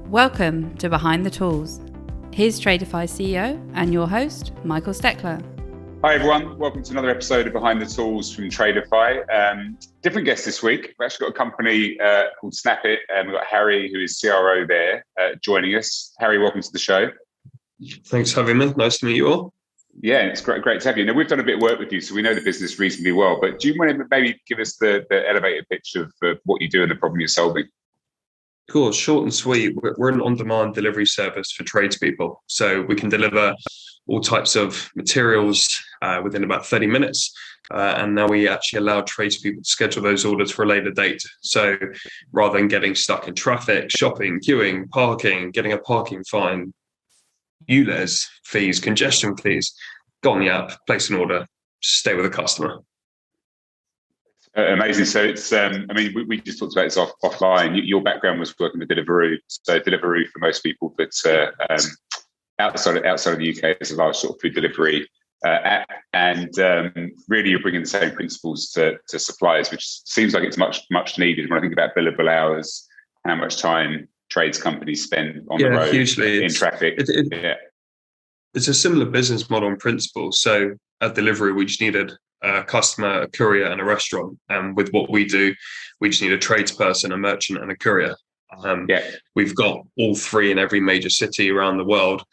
Welcome to Behind the Tools. Here's Tradefy CEO and your host, Michael Steckler. Hi everyone, welcome to another episode of Behind the Tools from Tradefy. Different guest this week. We've actually got a company called Snap It, and we've got Harry, who is CRO there, joining us. Harry, welcome to the show. Thanks for having me. Nice to meet you all. Yeah, it's great to have you. Now, we've done a bit of work with you, so we know the business reasonably well, but do you want to maybe give us the elevator pitch of what you do and the problem you're solving? Cool, short and sweet. We're an on-demand delivery service for tradespeople. So we can deliver all types of materials within about 30 minutes. And now we actually allow tradespeople to schedule those orders for a later date. So rather than getting stuck in traffic, shopping, queuing, parking, getting a parking fine, ULEZ fees, congestion fees, go on the app, place an order, stay with the customer. Amazing. So it's, we just talked about this offline. Your background was working with Deliveroo. So Deliveroo, for most people that's outside of the UK, is a large sort of food delivery app. And really you're bringing the same principles to suppliers, which seems like it's much needed when I think about billable hours, how much time trades companies spend on the road, hugely. In traffic. It's a similar business model and principle. So at Deliveroo, we just needed a customer, a courier, and a restaurant. And with what we do, we just need a tradesperson, a merchant, and a courier. We've got all three in every major city around the world.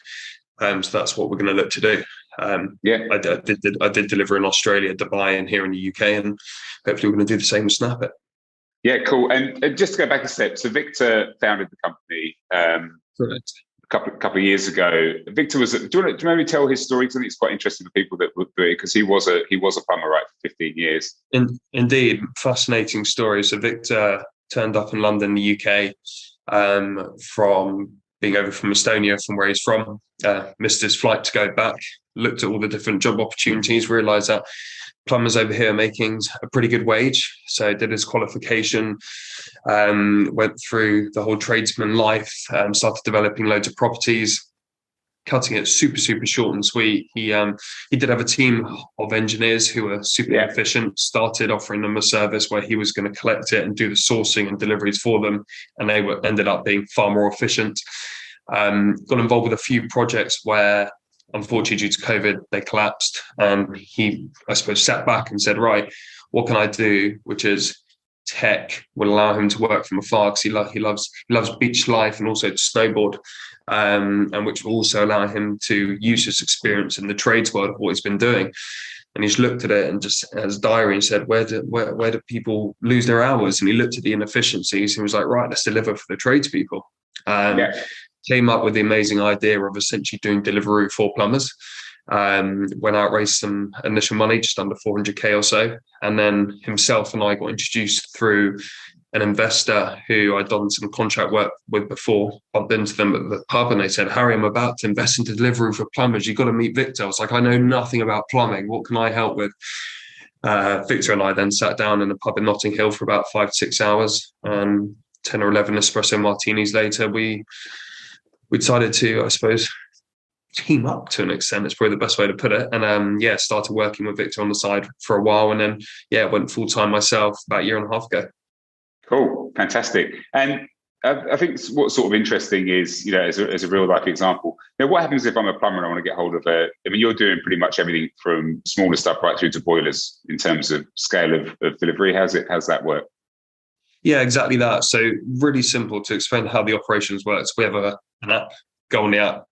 So that's what we're going to look to do. I did deliver in Australia, Dubai, and here in the UK, and hopefully we're going to do the same with Snap It. Yeah, cool. And just to go back a step, so Victor founded the company Correct. a couple of years ago. Victor was. Do you maybe tell his story? Because I think it's quite interesting for people that would do it, because he was a plumber, right, for 15 years. Indeed, fascinating story. So Victor turned up in London, the UK, from being over from Estonia, from where he's from. Missed his flight to go back. Looked at all the different job opportunities. Realised that plumbers over here are making a pretty good wage. So did his qualification, went through the whole tradesman life, started developing loads of properties, cutting it super, super short and sweet. He did have a team of engineers who were super efficient, started offering them a service where he was going to collect it and do the sourcing and deliveries for them. And they ended up being far more efficient. Got involved with a few projects where, unfortunately, due to COVID, they collapsed. And he, I suppose, sat back and said, right, what can I do? Which is tech will allow him to work from afar, because he loves beach life and also to snowboard, and which will also allow him to use his experience in the trades world of what he's been doing. And he's looked at it and just has a diary and said, where do people lose their hours? And he looked at the inefficiencies and was like, right, let's deliver for the tradespeople. Came up with the amazing idea of essentially doing Deliveroo for plumbers. Went out, raised some initial money, just under 400k or so. And then himself and I got introduced through an investor who I'd done some contract work with before. Bumped into them at the pub and they said, Harry, I'm about to invest into Deliveroo for plumbers. You've got to meet Victor. I was like, I know nothing about plumbing. What can I help with? Victor and I then sat down in a pub in Notting Hill for about 5 to 6 hours. 10 or 11 espresso martinis later, we decided to, I suppose, team up to an extent. It's probably the best way to put it. And started working with Victor on the side for a while, and then went full time myself about a year and a half ago. Cool, fantastic. And I think what's sort of interesting is, as a real life example, what happens if I'm a plumber and I want to get hold of you're doing pretty much everything from smaller stuff right through to boilers in terms of scale of delivery. How's that work? Yeah, exactly that. So really simple to explain how the operations works. We have an app, go on the app,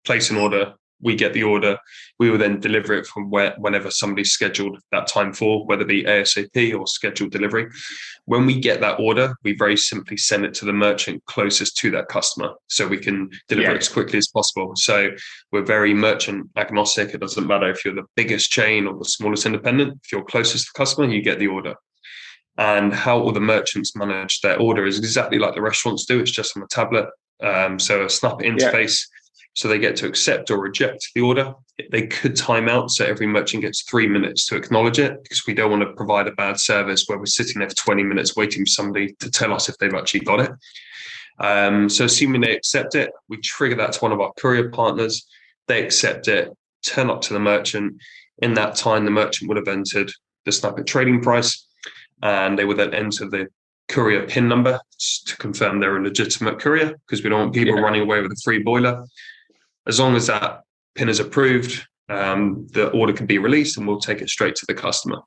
place an order, we get the order, we will then deliver it from whenever somebody's scheduled that time for, whether it be ASAP or scheduled delivery. When we get that order, we very simply send it to the merchant closest to that customer, so we can deliver it as quickly as possible. So we're very merchant agnostic. It doesn't matter if you're the biggest chain or the smallest independent. If you're closest to the customer, you get the order. And how all the merchants manage their order is exactly like the restaurants do. It's just on a tablet. So a Snap It interface. So they get to accept or reject the order. They could time out. So every merchant gets 3 minutes to acknowledge it, because we don't want to provide a bad service where we're sitting there for 20 minutes waiting for somebody to tell us if they've actually got it. So assuming they accept it, we trigger that to one of our courier partners. They accept it, turn up to the merchant. In that time, the merchant would have entered the Snap It trading price, and they would then enter the courier PIN number to confirm they're a legitimate courier, because we don't want people running away with a free boiler. As long as that PIN is approved, the order can be released and we'll take it straight to the customer.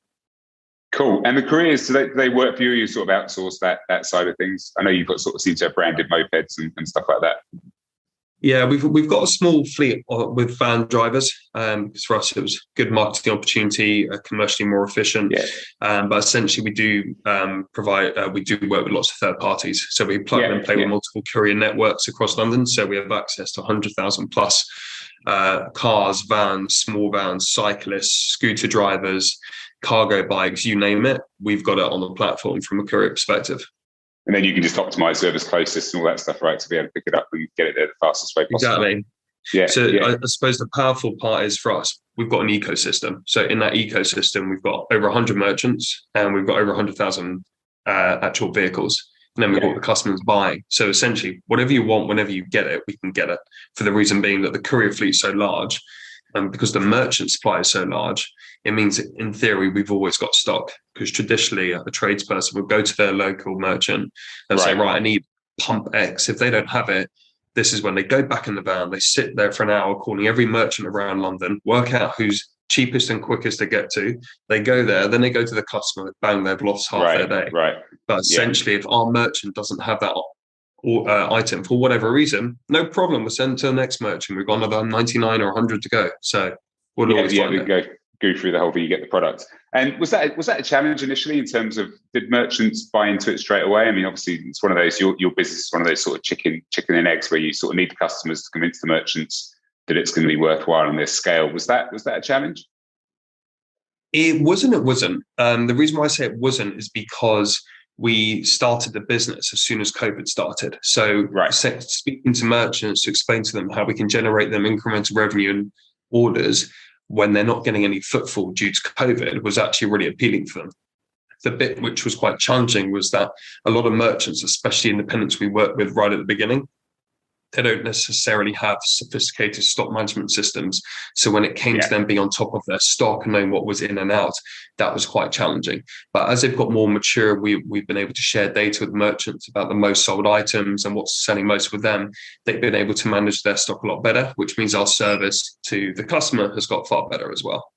Cool. And the couriers, do they work for you? You sort of outsource that side of things? I know you've got sort of seem to have branded mopeds and stuff like that. Yeah, we've got a small fleet with van drivers. Because for us, it was a good marketing opportunity, commercially more efficient. Yeah. But essentially, we do we do work with lots of third parties. So we plug and play with multiple courier networks across London. So we have access to 100,000 plus cars, vans, small vans, cyclists, scooter drivers, cargo bikes, you name it. We've got it on the platform from a courier perspective. And then you can just optimize whoever's closest and all that stuff, right, to be able to pick it up and get it there the fastest way possible. Exactly. Yeah. So I suppose the powerful part is for us, we've got an ecosystem. So in that ecosystem, we've got over 100 merchants and we've got over 100,000 actual vehicles. And then we've got the customers buying. So essentially, whatever you want, whenever you get it, we can get it. For the reason being that the courier fleet is so large, and because the merchant supply is so large, it means that in theory, we've always got stock. Because traditionally, a tradesperson would go to their local merchant and say, right, I need pump X. If they don't have it, this is when they go back in the van. They sit there for an hour calling every merchant around London, work out who's cheapest and quickest to get to. They go there, then they go to the customer, bang, they've lost half their day. Right. But essentially, if our merchant doesn't have that item for whatever reason, no problem. We'll send to the next merchant. We've got another 99 or 100 to go. So we'll always find it. Go through the whole thing, you get the product. And was that a challenge initially in terms of, did merchants buy into it straight away? I mean, obviously it's one of those, your business is one of those sort of chicken and eggs where you sort of need the customers to convince the merchants that it's going to be worthwhile on this scale. Was that a challenge? It wasn't. The reason why I say it wasn't is because we started the business as soon as COVID started. So speaking to merchants to explain to them how we can generate them incremental revenue and orders when they're not getting any footfall due to COVID was actually really appealing for them. The bit which was quite challenging was that a lot of merchants, especially independents we work with right at the beginning, they don't necessarily have sophisticated stock management systems. So when it came to them being on top of their stock and knowing what was in and out, that was quite challenging. But as they've got more mature, we've been able to share data with merchants about the most sold items and what's selling most with them. They've been able to manage their stock a lot better, which means our service to the customer has got far better as well.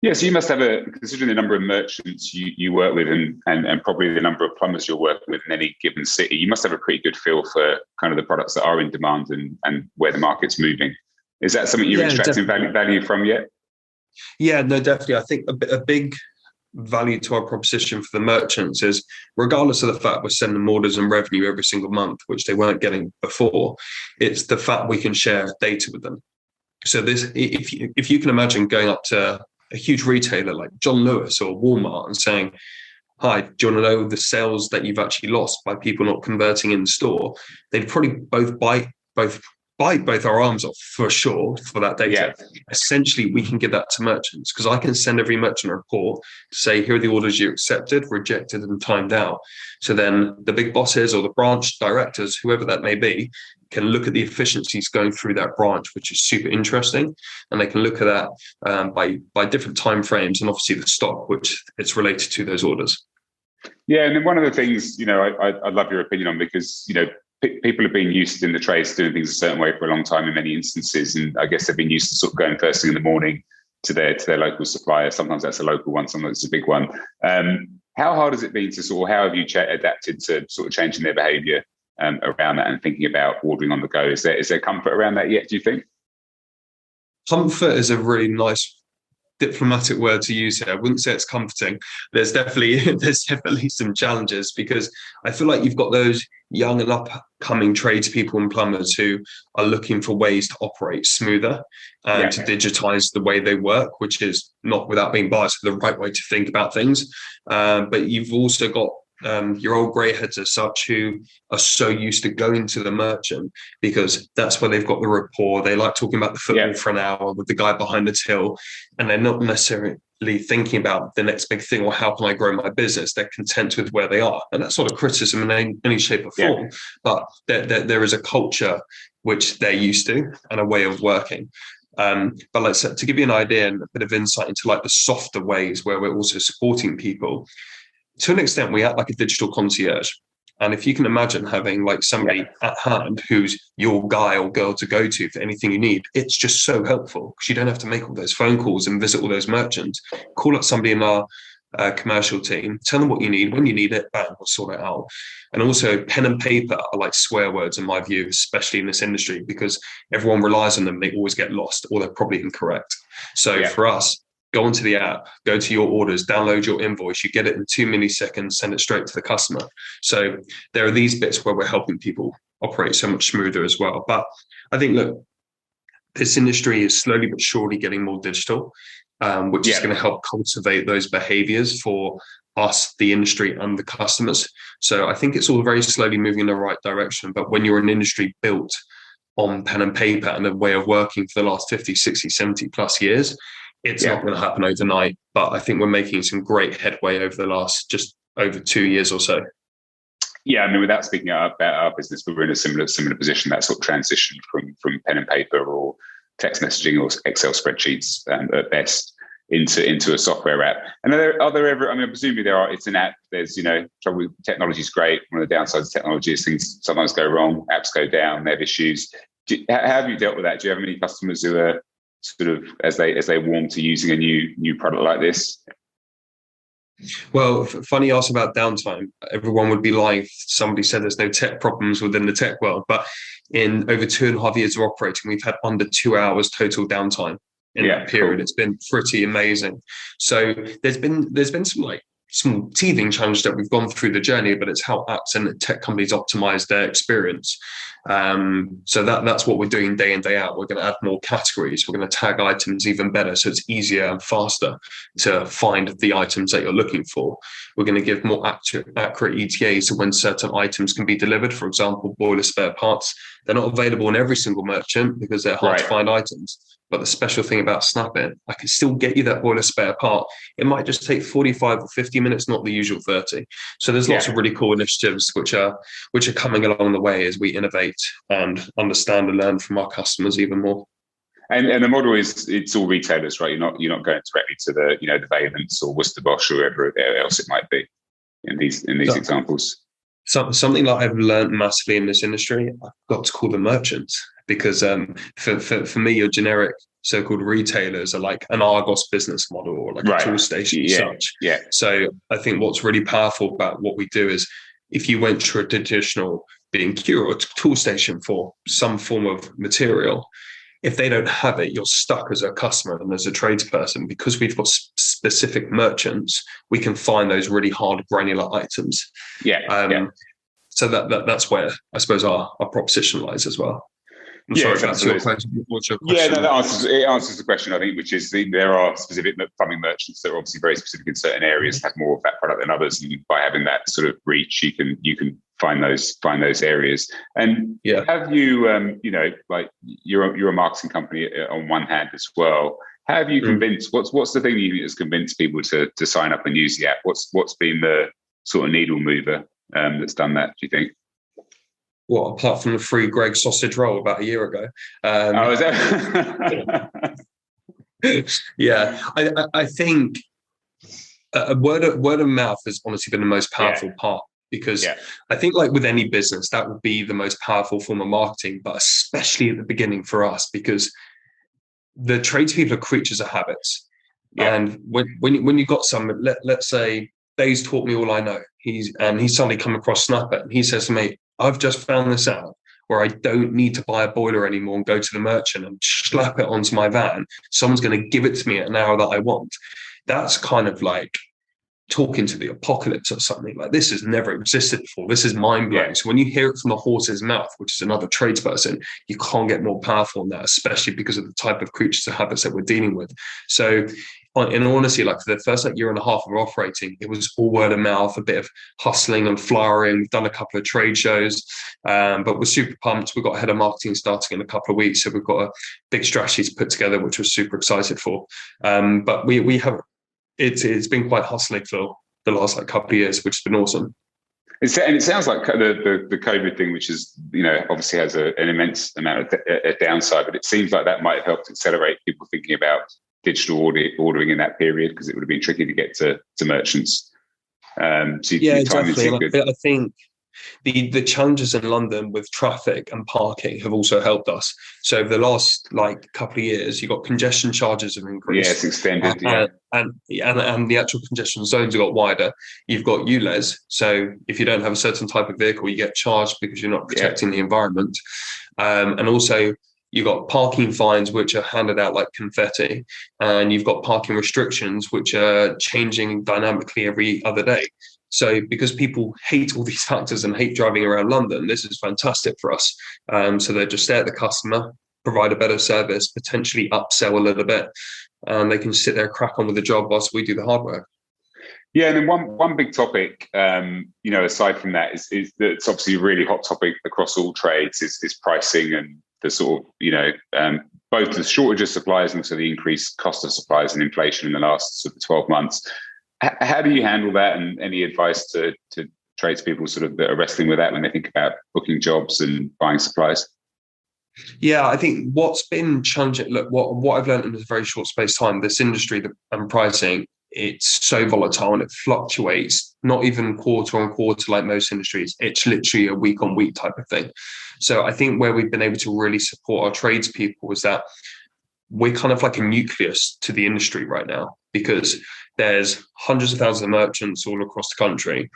Yeah, so you must have considering the number of merchants you work with and probably the number of plumbers you're working with in any given city, you must have a pretty good feel for kind of the products that are in demand and where the market's moving. Is that something you're extracting value from yet? Yeah, no, definitely. I think a big value to our proposition for the merchants is, regardless of the fact we're sending them orders and revenue every single month, which they weren't getting before, it's the fact we can share data with them. So this, if you can imagine going up to a huge retailer like John Lewis or Walmart and saying, hi, do you want to know the sales that you've actually lost by people not converting in the store? They'd probably both bite both our arms off for sure for that data. Yeah. Essentially, we can give that to merchants because I can send every merchant a report to say, here are the orders you accepted, rejected, and timed out. So then the big bosses or the branch directors, whoever that may be, can look at the efficiencies going through that branch, which is super interesting. And they can look at that by different timeframes and obviously the stock, which it's related to those orders. Yeah. And then one of the things, I'd love your opinion on, because, people have been used in the trades doing things a certain way for a long time in many instances. And I guess they've been used to sort of going first thing in the morning to their local supplier. Sometimes that's a local one, sometimes it's a big one. How hard has it been to how have you adapted to sort of changing their behavior around that and thinking about ordering on the go? Is there comfort around that yet, do you think? Comfort is a really nice diplomatic word to use here. I wouldn't say it's comforting. There's definitely some challenges, because I feel like you've got those young and upcoming tradespeople and plumbers who are looking for ways to operate smoother and to digitize the way they work, which is not, without being biased, the right way to think about things. But you've also got your old grey heads as such who are so used to going to the merchant because that's where they've got the rapport. They like talking about the football for an hour with the guy behind the till, and they're not necessarily thinking about the next big thing or how can I grow my business. They're content with where they are, and that's not a criticism in any shape or form, but there is a culture which they're used to and a way of working. But let's to give you an idea and a bit of insight into like the softer ways where we're also supporting people. to an extent, we act like a digital concierge. And if you can imagine having like somebody at hand who's your guy or girl to go to for anything you need, it's just so helpful because you don't have to make all those phone calls and visit all those merchants. Call up somebody in our commercial team, tell them what you need. When you need it, bang, we'll sort it out. And also pen and paper are like swear words in my view, especially in this industry, because everyone relies on them. They always get lost or they're probably incorrect. So for us, go onto the app, go to your orders, download your invoice, you get it in 2 milliseconds, send it straight to the customer. So there are these bits where we're helping people operate so much smoother as well. But I think, look, this industry is slowly but surely getting more digital, which is going to help cultivate those behaviors for us, the industry, and the customers. So I think it's all very slowly moving in the right direction. But when you're an industry built on pen and paper and a way of working for the last 50, 60, 70 plus years, it's not going to happen overnight, but I think we're making some great headway over the last just over 2 years or so. Yeah, I mean, without speaking about our business, we're in a similar position. That sort of transition from pen and paper or text messaging or Excel spreadsheets at best into a software app. And are there ever? I mean, presumably there are. It's an app. There's trouble. Technology is great. One of the downsides of technology is things sometimes go wrong. Apps go down. They have issues. How have you dealt with that? Do you have any customers who are sort of as they warm to using a new product like this? Well, funny you ask about downtime. Everyone would be lying if somebody said there's no tech problems within the tech world. But in over 2.5 years of operating, we've had under 2 hours total downtime in that period. Cool. It's been pretty amazing. So there's been some like small teething challenges that we've gone through the journey, but it's how apps and tech companies optimize their experience. So that's what we're doing day in, day out. We're going to add more categories. We're going to tag items even better so it's easier and faster to find the items that you're looking for. We're going to give more accurate ETAs to when certain items can be delivered. For example, boiler spare parts. They're not available in every single merchant because they're hard to find items. But the special thing about Snap It, I can still get you that boiler spare part. It might just take 45 or 50 minutes, not the usual 30. So there's lots of really cool initiatives which are coming along the way as we innovate and understand and learn from our customers even more. And the model is it's all retailers, right? You're not going directly to the Valence or Worcester Bosch or whoever else it might be in these examples. Something that I've learned massively in this industry, I've got to call them merchants. Because for me, your generic so-called retailers are like an Argos business model or like a tool station as such. Yeah. So I think what's really powerful about what we do is if you went to a traditional B&Q or a tool station for some form of material, if they don't have it, you're stuck as a customer and as a tradesperson. Because we've got specific merchants, we can find those really hard granular items. So that's where I suppose our proposition lies as well. I'm sorry if that's your question. What's your question? Yeah, no, it answers the question, I think, which is there are specific plumbing merchants that are obviously very specific in certain areas, have more of that product than others, and by having that sort of reach, you can find those areas. And have you, like you're a marketing company on one hand as well. How have you convinced? What's the thing that you think has convinced people to sign up and use the app? What's been the sort of needle mover that's done that? Do you think? Well, apart from the free Greg sausage roll about a year ago. Is that? I think word of mouth has honestly been the most powerful part, because I think like with any business, that would be the most powerful form of marketing, but especially at the beginning for us, because the tradespeople are creatures of habits. And when you got someone, let's say Dave's taught me all I know, he's suddenly come across Snap It and he says to me, I've just found this out where I don't need to buy a boiler anymore and go to the merchant and slap it onto my van. Someone's going to give it to me at an hour that I want. That's kind of like talking to the apocalypse or something. Like, this has never existed before. This is mind-blowing. So when you hear it from the horse's mouth, which is another tradesperson, you can't get more powerful than that, especially because of the type of creatures and habits that we're dealing with. So in honesty, like for the first year and a half of operating, it was all word of mouth, a bit of hustling and flyering. We've done a couple of trade shows, but we're super pumped. We've got a head of marketing starting in a couple of weeks. So we've got a big strategy to put together, which we're super excited for. But we have, it's been quite hustling for the last couple of years, which has been awesome. And it sounds like the COVID thing, which is, obviously has an immense amount of a downside, but it seems like that might have helped accelerate people thinking about digital ordering in that period, because it would have been tricky to get to merchants. So Yeah, your timing's definitely. good. And I think the challenges in London with traffic and parking have also helped us. So over the last couple of years, you've got congestion charges have increased. Yeah, it's extended. And the actual congestion zones have got wider. You've got ULEZ. So if you don't have a certain type of vehicle, you get charged because you're not protecting the environment. And also you've got parking fines, which are handed out like confetti. And you've got parking restrictions, which are changing dynamically every other day. So because people hate all these factors and hate driving around London, this is fantastic for us. So they just stay at the customer, provide a better service, potentially upsell a little bit, and they can sit there, crack on with the job whilst we do the hard work. Yeah, and then one big topic, aside from that, is that it's obviously a really hot topic across all trades is pricing and the sort of, both the shortage of supplies and also the increased cost of supplies and inflation in the last sort of 12 months. How do you handle that, and any advice to tradespeople sort of that are wrestling with that when they think about booking jobs and buying supplies? Yeah, I think what's been challenging, look, what I've learned in a very short space of time, this industry and pricing, it's so volatile and it fluctuates, not even quarter on quarter like most industries. It's literally a week on week type of thing. So I think where we've been able to really support our tradespeople is that we're kind of like a nucleus to the industry right now, because there's hundreds of thousands of merchants all across the country.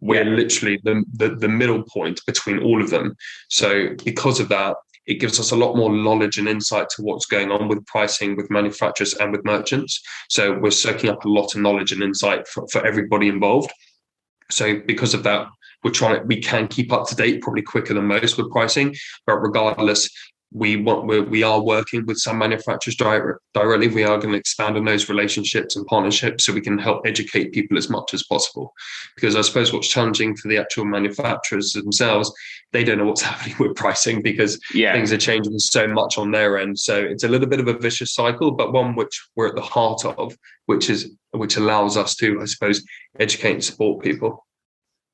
We're literally the middle point between all of them. So because of that, it gives us a lot more knowledge and insight to what's going on with pricing, with manufacturers and with merchants. So we're soaking up a lot of knowledge and insight for everybody involved. So because of that, we can keep up to date probably quicker than most with pricing. But regardless, we are working with some manufacturers directly. We are going to expand on those relationships and partnerships so we can help educate people as much as possible. Because I suppose what's challenging for the actual manufacturers themselves, they don't know what's happening with pricing because things are changing so much on their end. So it's a little bit of a vicious cycle, but one which we're at the heart of, which allows us to, I suppose, educate and support people.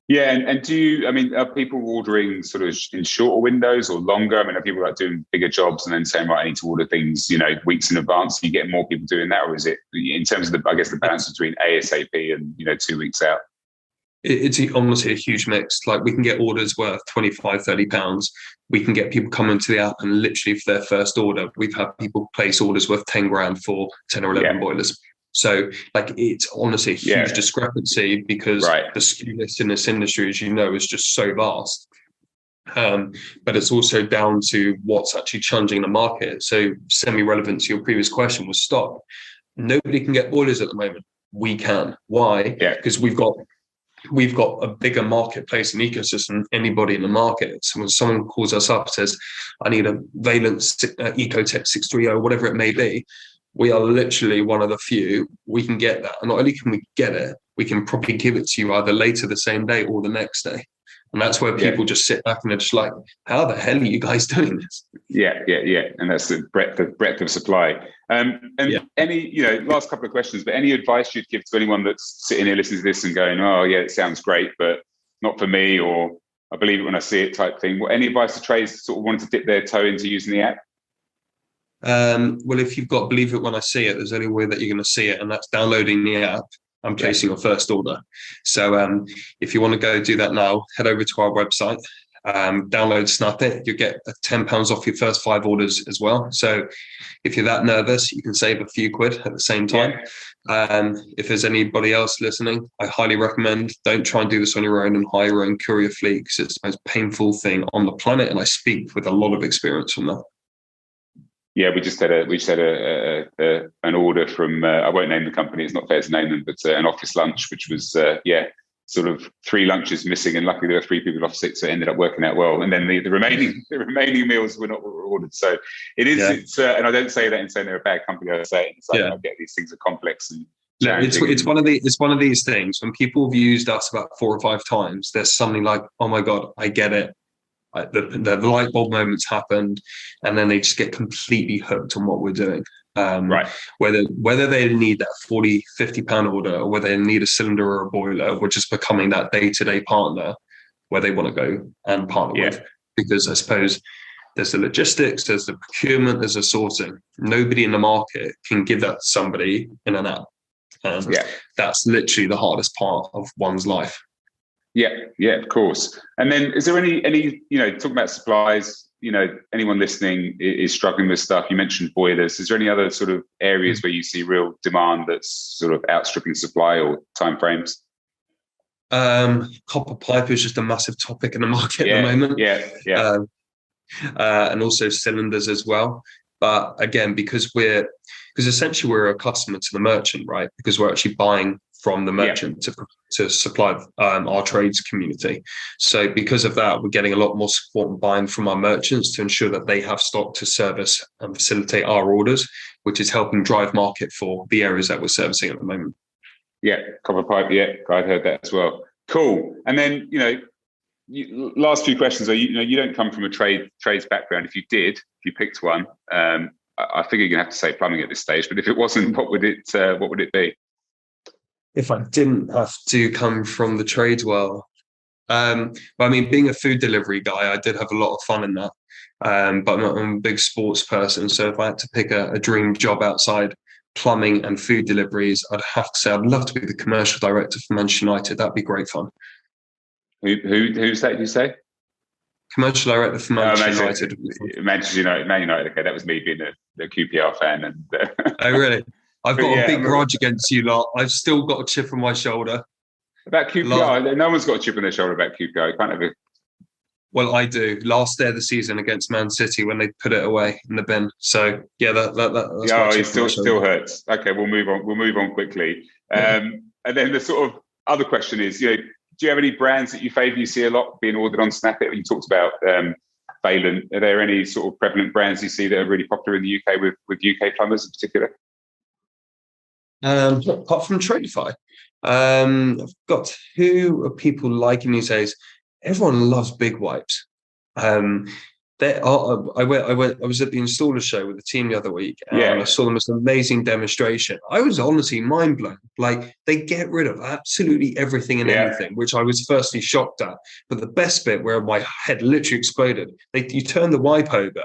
Yeah, and are people ordering sort of in shorter windows or longer? I mean, are people like doing bigger jobs and then saying, right, I need to order things, weeks in advance? Do you get more people doing that, or is it in terms of the balance between ASAP and 2 weeks out? It's honestly a huge mix. Like we can get orders worth £25-30. We can get people coming to the app and literally for their first order, we've had people place orders worth 10 grand for 10 or 11 boilers. So it's honestly a huge discrepancy because the SKU list in this industry, as you know, is just so vast. But it's also down to what's actually challenging the market. So semi-relevant to your previous question was stock. Nobody can get boilers at the moment. We can. Why? Yeah. Because we've got a bigger marketplace and ecosystem than anybody in the market. So when someone calls us up and says, I need a Valence Ecotech 630, whatever it may be, we are literally one of the few. We can get that. And not only can we get it, we can probably give it to you either later the same day or the next day. And that's where people just sit back and they're just like, how the hell are you guys doing this? Yeah. And that's the breadth of supply. Any, last couple of questions, but any advice you'd give to anyone that's sitting here listening to this and going, oh yeah, it sounds great, but not for me, or I believe it when I see it type thing. Any advice to trades sort of wanting to dip their toe into using the app? Well, if you've got believe it when I see it, there's only way that you're going to see it, and that's downloading the app and placing your first order. So if you want to go do that now, head over to our website, download Snap It. You get £10 off your first 5 orders as well. So if you're that nervous, you can save a few quid at the same time. If there's anybody else listening, I highly recommend don't try and do this on your own and hire your own courier fleet, because it's the most painful thing on the planet, and I speak with a lot of experience from that. Yeah, we just had an order from I won't name the company. It's not fair to name them, but an office lunch, which was sort of 3 lunches missing, and luckily there were 3 people off sick, so it ended up working out well. And then the remaining meals were not ordered. So it is. It's and I don't say that in saying they're a bad company. I say it's like I get these things are complex and. It's one of these things when people have used us about 4 or 5 times. There's something like, oh my god, I get it. The light bulb moments happened, and then they just get completely hooked on what we're doing. Whether they need that £40-50 order, or whether they need a cylinder or a boiler, we're just becoming that day-to-day partner where they want to go and partner with. Because I suppose there's the logistics, there's the procurement, there's the sourcing. Nobody in the market can give that to somebody in an app. And that's literally the hardest part of one's life. Yeah, of course. And then is there any, talking about supplies, anyone listening is struggling with stuff. You mentioned boilers. Is there any other sort of areas where you see real demand that's sort of outstripping supply or timeframes? Copper pipe is just a massive topic in the market at the moment. Yeah. And also cylinders as well. But again, because essentially we're a customer to the merchant, right? Because we're actually buying from the merchant to supply our trades community. So because of that, we're getting a lot more support and buying from our merchants to ensure that they have stock to service and facilitate our orders, which is helping drive market for the areas that we're servicing at the moment. Yeah, copper pipe. Yeah, I've heard that as well. Cool. And then, last few questions are, you don't come from a trades background. If you picked one, I figure you're gonna have to say plumbing at this stage. But if it wasn't, what would it be? If I didn't have to come from the trades world, but I mean, being a food delivery guy, I did have a lot of fun in that. But I'm a big sports person, so if I had to pick a dream job outside plumbing and food deliveries, I'd have to say I'd love to be the commercial director for Manchester United. That'd be great fun. Who's that? Did you say? Commercial director for Manchester United. Manchester United, Man United. Okay, that was me being a QPR fan. And oh, really? I've got a big grudge against you lot. I've still got a chip on my shoulder. About QPR? No one's got a chip on their shoulder about QPR. You can't have it. Well, I do. Last day of the season against Man City when they put it away in the bin. So yeah, that's it still hurts. Okay, we'll move on. We'll move on quickly. And then the sort of other question is, do you have any brands that you favour? You see a lot being ordered on Snap It. You talked about Valent. Are there any sort of prevalent brands you see that are really popular in the UK with UK plumbers in particular? Apart from Tradefy, I've got two people liking these days. Everyone loves big wipes. I was at the installer show with the team the other week, and I saw the most amazing demonstration. I was honestly mind blown. Like, they get rid of absolutely everything and anything, which I was firstly shocked at. But the best bit, where my head literally exploded, you turn the wipe over,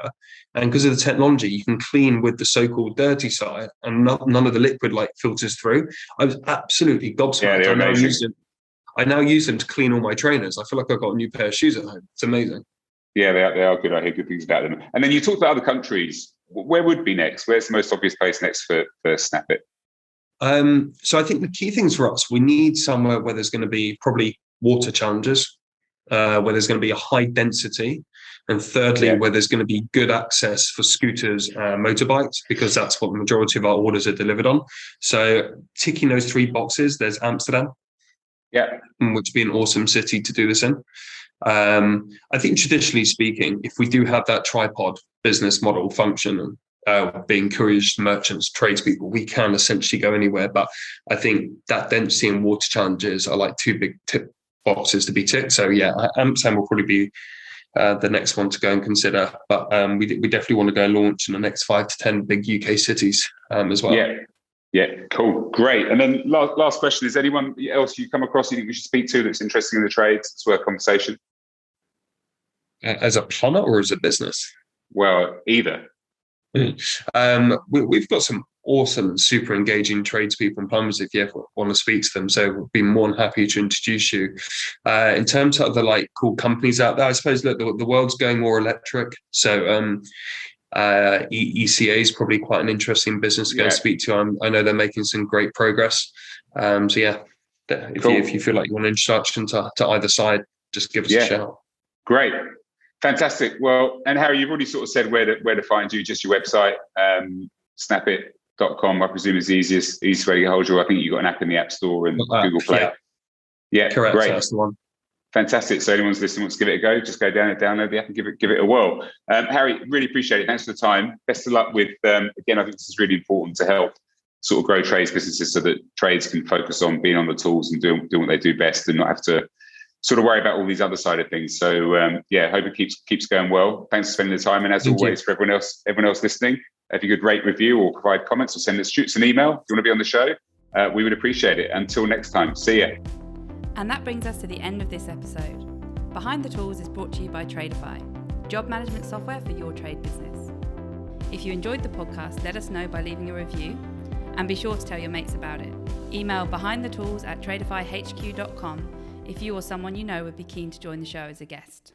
and because of the technology, you can clean with the so-called dirty side, and none of the liquid filters through. I was absolutely gobsmacked. I now use them to clean all my trainers. I feel like I've got a new pair of shoes at home. It's amazing. Yeah, they are good. I hear good things about them. And then you talked about other countries. Where would be next? Where's the most obvious place next for Snap It? So I think the key things for us, we need somewhere where there's going to be probably water challenges, where there's going to be a high density, and thirdly, where there's going to be good access for scooters, motorbikes, because that's what the majority of our orders are delivered on. So ticking those three boxes, there's Amsterdam, which would be an awesome city to do this in. I think traditionally speaking, if we do have that tripod business model function and being encouraged merchants, tradespeople, we can essentially go anywhere. But I think that density and water challenges are like two big tip boxes to be ticked. So Amsterdam will probably be the next one to go and consider. But we definitely want to go launch in the next 5 to 10 big UK cities as well. Yeah, cool, great. And then last question: is anyone else you come across you think we should speak to that's interested in the trades? It's worth conversation. As a plumber or as a business? Well, either. We've got some awesome, super engaging tradespeople and plumbers if you ever want to speak to them. So we'll be more than happy to introduce you. In terms of the cool companies out there, I suppose the world's going more electric. So ECA is probably quite an interesting business to go and speak to. I know they're making some great progress. If you feel like you want an introduction to either side, just give us a shout. Great. Fantastic. Well, and Harry, you've already sort of said where to find you, just your website, snapit.com, I presume is the easiest way to get hold of you. I think you've got an app in the App Store and Google Play. Yeah, correct. Great. That's the one. Fantastic. So anyone's listening wants to give it a go, just go down and download the app and give it a whirl. Harry, really appreciate it. Thanks for the time. Best of luck with, again, I think this is really important to help sort of grow trades businesses so that trades can focus on being on the tools and doing what they do best and not have to sort of worry about all these other side of things. So hope it keeps going well. Thanks for spending the time. And as always, for everyone else listening, if you could rate, review, or provide comments, or shoot us an email if you want to be on the show, we would appreciate it. Until next time, see ya. And that brings us to the end of this episode. Behind the Tools is brought to you by Tradefy, job management software for your trade business. If you enjoyed the podcast, let us know by leaving a review, and be sure to tell your mates about it. Email behindthetools@tradifyhq.com if you or someone you know would be keen to join the show as a guest.